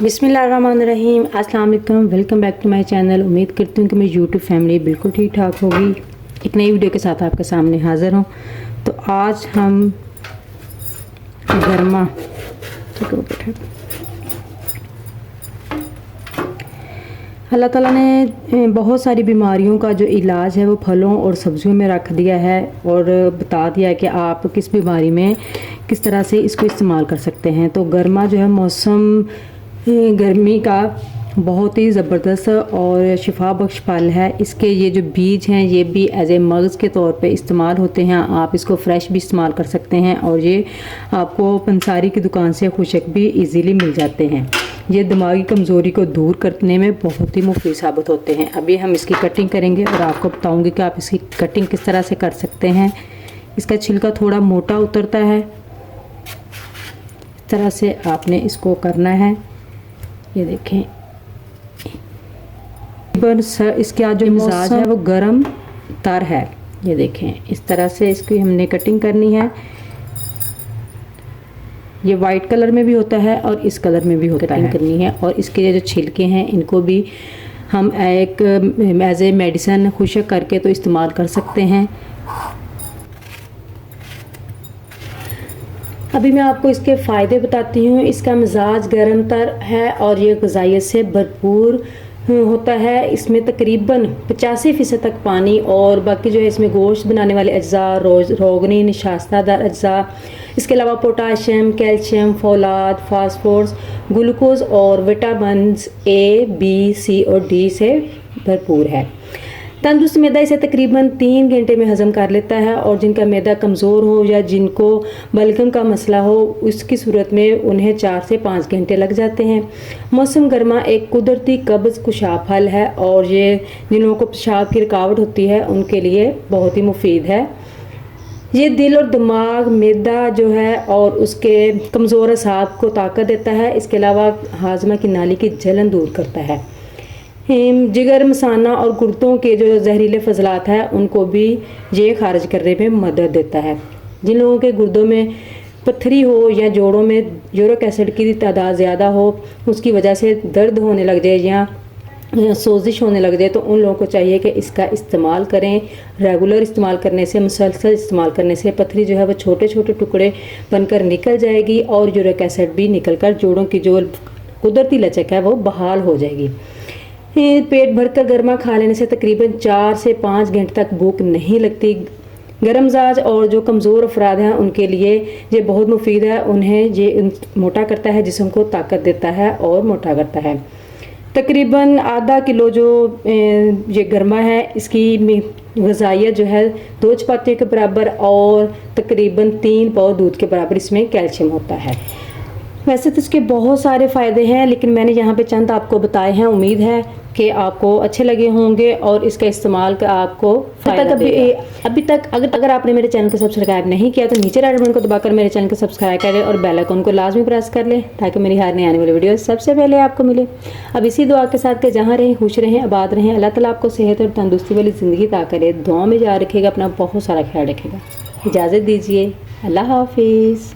बिस्मिल्लाहिर्रहमानिर्रहीम, अस्सलाम वालेकुम। Welcome back to my channel. उम्मीद करती हूँ कि मेरी यूट्यूब फैमिली बिल्कुल ठीक ठाक होगी। एक नई वीडियो के साथ आपके सामने हाज़िर हूँ। तो आज हम गर्मा अल्लाह ताला ने बहुत सारी बीमारियों का जो इलाज है वो फलों और सब्जियों में रख दिया है और बता दिया है कि आप किस बीमारी में किस तरह से इसको इस्तेमाल कर सकते हैं। तो गर्मा जो है मौसम गर्मी का बहुत ही ज़बरदस्त और शिफा बख्श फल है। इसके ये जो बीज हैं ये भी एज ए मगज़ के तौर पे इस्तेमाल होते हैं। आप इसको फ्रेश भी इस्तेमाल कर सकते हैं और ये आपको पंसारी की दुकान से खुशक भी इजीली मिल जाते हैं। ये दिमागी कमज़ोरी को दूर करने में बहुत ही मुफीद साबित होते हैं। अभी हम इसकी कटिंग करेंगे और आपको बताऊंगी कि आप इसकी कटिंग किस तरह से कर सकते हैं। इसका छिलका थोड़ा मोटा उतरता है, इस तरह से आपने इसको करना है। ये देखें, इसका जो मिजाज है वो गर्म तर है। ये देखें, इस तरह से इसकी हमने कटिंग करनी है। ये वाइट कलर में भी होता है और इस कलर में भी होता है करनी है। और इसके जो छिलके हैं इनको भी हम एक एज ए मेडिसन खुशक करके तो इस्तेमाल कर सकते हैं। अभी मैं आपको इसके फ़ायदे बताती हूँ। इसका मिजाज गर्म तर है और ये ग़िज़ाइयत से भरपूर होता है। इसमें तकरीबन 85% तक पानी और बाकी जो है इसमें गोश्त बनाने वाले अज्जा, रोगनी, निशास्तादार अज्जा, इसके अलावा पोटाशियम, कैल्शियम, फौलाद, फास्फोरस, ग्लूकोज और विटामिन ए, बी, सी और डी से भरपूर है। तंदुरुस्त मैदा इसे तकरीबन 3 घंटे में हज़म कर लेता है और जिनका मैदा कमज़ोर हो या जिनको बलगम का मसला हो उसकी सूरत में उन्हें 4 से 5 घंटे लग जाते हैं। मौसम गर्मा एक कुदरती कब्ज़ कुशा फल है और ये जिन लोगों को पेशाब की रुकावट होती है उनके लिए बहुत ही मुफीद है। ये दिल और दिमाग, मैदा जो है और उसके कमज़ोर असाब को ताकत देता है। इसके अलावा हाजमा की नाली की जलन दूर करता है। जिगर, मसाना और गुर्दों के जो जहरीले फजलात हैं उनको भी ये खारिज करने में मदद देता है। जिन लोगों के गुर्दों में पत्थरी हो या जोड़ों में यूरिक एसिड की तादाद ज़्यादा हो, उसकी वजह से दर्द होने लग जाए या सोजिश होने लग जाए, तो उन लोगों को चाहिए कि इसका इस्तेमाल करें। रेगुलर इस्तेमाल करने से, मुसलसल इस्तेमाल करने से पत्थरी जो है वो छोटे छोटे टुकड़े बनकर निकल जाएगी और यूरिक एसिड भी निकलकर जोड़ों की जो कुदरती लचक है वो बहाल हो जाएगी। पेट भरकर गर्मा खा लेने से तकरीबन 4 से 5 घंटे तक भूख नहीं लगती। गर्म मिजाज और जो कमज़ोर अफराद हैं उनके लिए ये बहुत मुफीद है। उन्हें ये मोटा करता है, जिस्म को ताकत देता है और मोटा करता है। तकरीबन आधा किलो जो ये गर्मा है इसकी ग़िज़ाइयत जो है 2 चपातियों के बराबर और तकरीबन 3 पाव दूध के बराबर इसमें कैल्शियम होता है। वैसे तो इसके बहुत सारे फ़ायदे हैं लेकिन मैंने यहाँ पे चंद आपको बताए हैं। उम्मीद है कि आपको अच्छे लगे होंगे और इसका इस्तेमाल का आपको अभी तक अगर आपने मेरे चैनल को सब्सक्राइब नहीं किया तो नीचे रेड बटन को दबाकर मेरे चैनल को सब्सक्राइब करें और बेल आइकन को लाजमी प्रेस कर लें ताकि मेरी हर नई आने वाली वीडियो सबसे पहले आपको मिले। अब इसी दुआ के साथ कि जहाँ रहें खुश रहें, आबाद रहें, अल्लाह ताला आपको सेहत और तंदुरुस्ती वाली ज़िंदगी अता करे। दुआ में याद रखिएगा, अपना बहुत सारा ख्याल रखिएगा। इजाज़त दीजिए, अल्लाह हाफिज़।